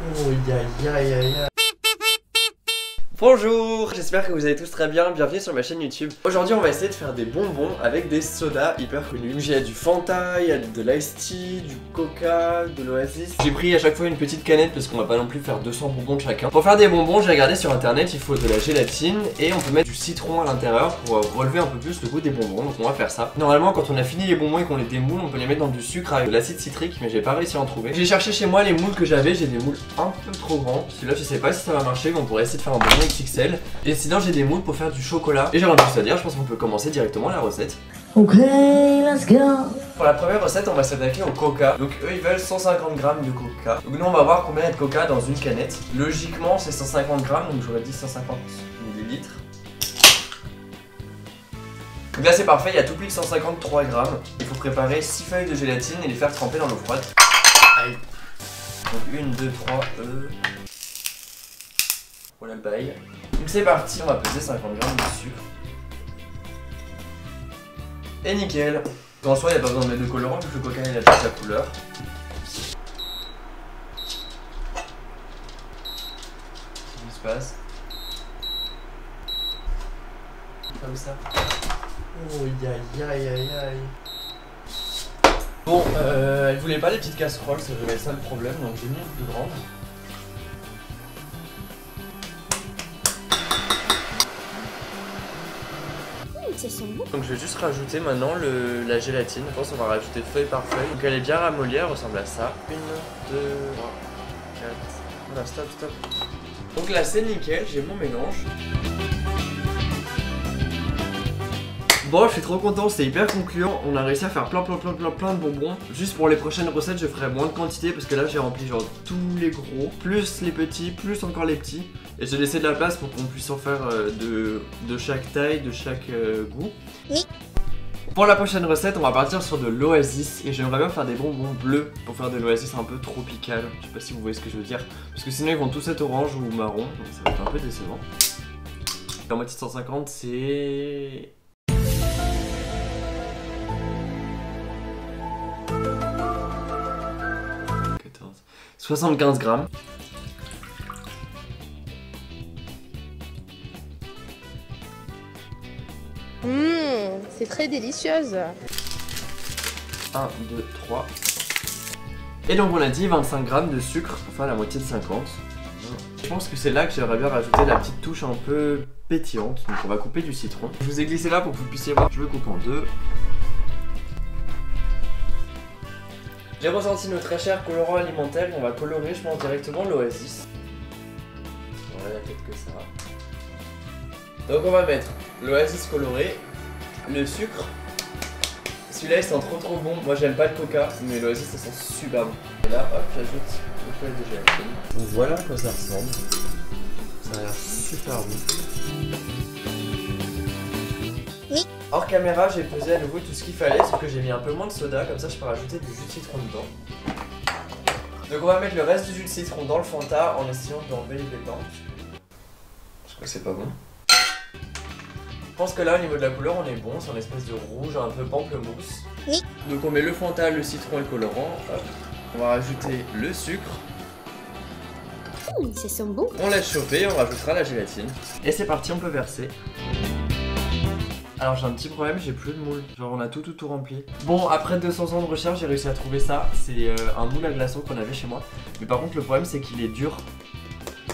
Oh, ya. Bonjour, j'espère que vous allez tous très bien, bienvenue sur ma chaîne YouTube. Aujourd'hui on va essayer de faire des bonbons avec des sodas hyper connus. J'ai du Fanta, il y a de l'Ice Tea, du Coca, de l'Oasis. J'ai pris à chaque fois une petite canette parce qu'on va pas non plus faire 200 bonbons de chacun. Pour faire des bonbons, j'ai regardé sur internet, il faut de la gélatine et on peut mettre du citron à l'intérieur pour relever un peu plus le goût des bonbons, donc on va faire ça. Normalement quand on a fini les bonbons et qu'on les démoule, on peut les mettre dans du sucre avec de l'acide citrique, mais j'ai pas réussi à en trouver. J'ai cherché chez moi les moules que j'avais, j'ai des moules un peu trop grands. Celui-là je sais pas si ça va marcher, mais on pourrait essayer de faire un bonbon XXL. Et sinon j'ai des moules pour faire du chocolat. Et j'ai rien de plus à dire, je pense qu'on peut commencer directement la recette. Ok, let's go. Pour la première recette, on va s'attaquer au coca. Donc eux ils veulent 150 grammes de coca. Donc nous on va voir combien il y a de coca dans une canette. Logiquement c'est 150 grammes, donc j'aurais dit 150 millilitres. Donc là c'est parfait, il y a tout pile 153 grammes. Il faut préparer 6 feuilles de gélatine et les faire tremper dans l'eau froide. Aïe. Donc 1, 2, 3, voilà le bail. Donc c'est parti, on va peser 50 grammes de sucre. Et nickel. En soi, il n'y a pas besoin de mettre de colorant vu que le coca il a toute sa couleur. Qu'est-ce qui se passe? Comme ça. Oh ya. Bon, elle voulait pas les petites casseroles, ça devait être ça le problème, donc j'ai mis une plus grande. Donc je vais juste rajouter maintenant la gélatine. Je pense qu'on va rajouter feuille par feuille. Donc elle est bien ramollie, elle ressemble à ça. 1, 2, 3, 4. Voilà, stop. Donc là c'est nickel, j'ai mon mélange. Bon, je suis trop content, c'est hyper concluant. On a réussi à faire plein de bonbons. Juste pour les prochaines recettes, je ferai moins de quantité parce que là j'ai rempli genre tous les gros, plus les petits, plus encore les petits. Et j'ai laissé de la place pour qu'on puisse en faire de chaque taille, de chaque goût. Oui. Pour la prochaine recette, on va partir sur de l'Oasis. Et j'aimerais bien faire des bonbons bleus pour faire de l'Oasis un peu tropical. Je sais pas si vous voyez ce que je veux dire. Parce que sinon ils vont tous être orange ou marron. Donc ça va être un peu décevant. La moitié de 150 c'est... 75 grammes. C'est très délicieuse. 1, 2, 3. Et donc on a dit 25 grammes de sucre pour faire la moitié de 50. Je pense que c'est là que j'aimerais bien rajouter la petite touche un peu pétillante. Donc on va couper du citron. Je vous ai glissé là pour que vous puissiez voir. Je le coupe en deux. J'ai ressenti nos très chers colorants alimentaires. On va colorer, je pense, directement l'Oasis. Voilà, la tête que ça. Donc on va mettre l'Oasis coloré, le sucre. Celui-là il sent trop bon. Moi j'aime pas le coca, mais l'Oasis ça sent super bon. Et là, hop, j'ajoute le feuille de gélatine. Donc voilà à quoi ça ressemble. Ça a l'air super bon. Oui. Hors caméra, j'ai pesé à nouveau tout ce qu'il fallait, sauf que j'ai mis un peu moins de soda, comme ça je peux rajouter du jus de citron dedans. Donc on va mettre le reste du jus de citron dans le Fanta en essayant d'enlever les pétants. Je crois que c'est pas bon. Je pense que là au niveau de la couleur on est bon, c'est une espèce de rouge un peu pamplemousse. Oui. Donc on met le Fanta, le citron et le colorant. Hop. On va rajouter le sucre. Ça sent bon. On laisse chauffer, on rajoutera la gélatine. Et c'est parti, on peut verser. Alors j'ai un petit problème, j'ai plus de moule. Genre on a tout rempli. Bon, après 200 ans de recherche, j'ai réussi à trouver ça. C'est un moule à glaçons qu'on avait chez moi. Mais par contre le problème c'est qu'il est dur.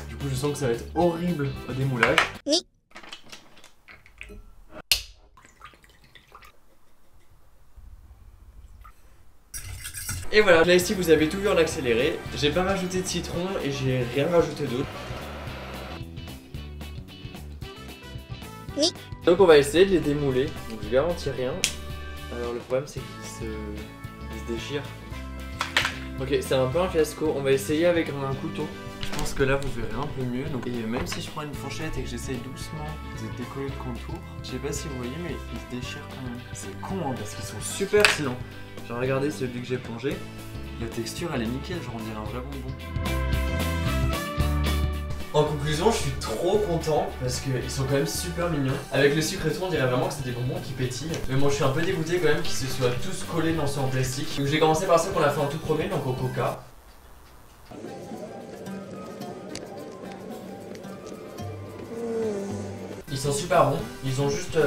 Du coup je sens que ça va être horrible au démoulage. Oui. Et voilà, là ici vous avez tout vu en accéléré. J'ai pas rajouté de citron et j'ai rien rajouté d'autre. Oui. Donc on va essayer de les démouler. Donc je garantis rien. Alors le problème c'est qu'ils se déchirent. Ok, c'est un peu un fiasco. On va essayer avec un couteau. Je pense que là vous verrez un peu mieux. Donc, et même si je prends une fourchette et que j'essaye doucement de décoller le contour, je sais pas si vous voyez mais ils se déchirent quand même. C'est con hein, parce qu'ils sont super sinon. J'ai regardé celui que j'ai plongé. La texture elle est nickel, genre on dirait un vrai bonbon. En conclusion, je suis trop content parce qu'ils sont quand même super mignons. Avec le sucre et tout, on dirait vraiment que c'est des bonbons qui pétillent. Mais bon, je suis un peu dégoûté quand même qu'ils se soient tous collés dans ce en plastique. Donc j'ai commencé par ceux qu'on a fait en tout premier, donc au coca. Ils sont super bons, ils ont juste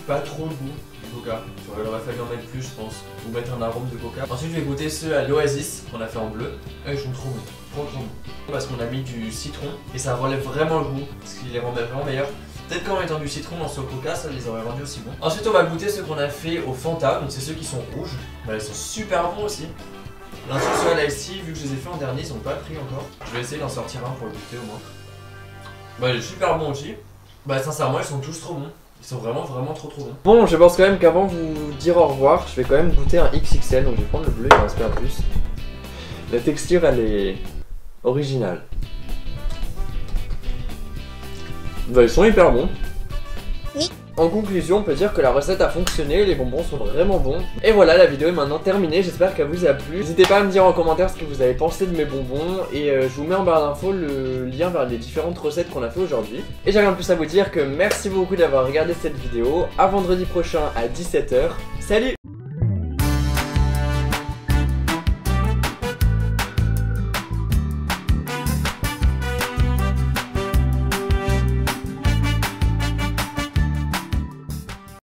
pas trop de goût du coca. Il aurait fallu en mettre plus, je pense, ou mettre un arôme de coca. Ensuite, je vais goûter ceux à l'Oasis qu'on a fait en bleu. Ils sont trop bons, trop bons. Parce qu'on a mis du citron et ça relève vraiment le goût, ce qui les rend vraiment meilleurs. Peut-être qu'en mettant du citron dans ce coca, ça les aurait rendus aussi bons. Ensuite, on va goûter ceux qu'on a fait au Fanta, donc c'est ceux qui sont rouges. Bah, ils sont super bons aussi. L'un sur ceux à l'Ice Tea, vu que je les ai fait en dernier, ils sont pas pris encore. Je vais essayer d'en sortir un pour le goûter au moins. Bah, il est super bon aussi. Bah, sincèrement, ils sont tous trop bons. Ils sont vraiment trop bons. Bon, je pense quand même qu'avant de vous dire au revoir, je vais quand même goûter un XXL. Donc je vais prendre le bleu, il m'inspire plus. La texture, elle est originale. Bah, ils sont hyper bons. Oui. En conclusion, on peut dire que la recette a fonctionné, les bonbons sont vraiment bons. Et voilà, la vidéo est maintenant terminée, j'espère qu'elle vous a plu. N'hésitez pas à me dire en commentaire ce que vous avez pensé de mes bonbons. Et je vous mets en barre d'infos le lien vers les différentes recettes qu'on a fait aujourd'hui. Et j'ai rien de plus à vous dire que merci beaucoup d'avoir regardé cette vidéo. À vendredi prochain à 17 h. Salut!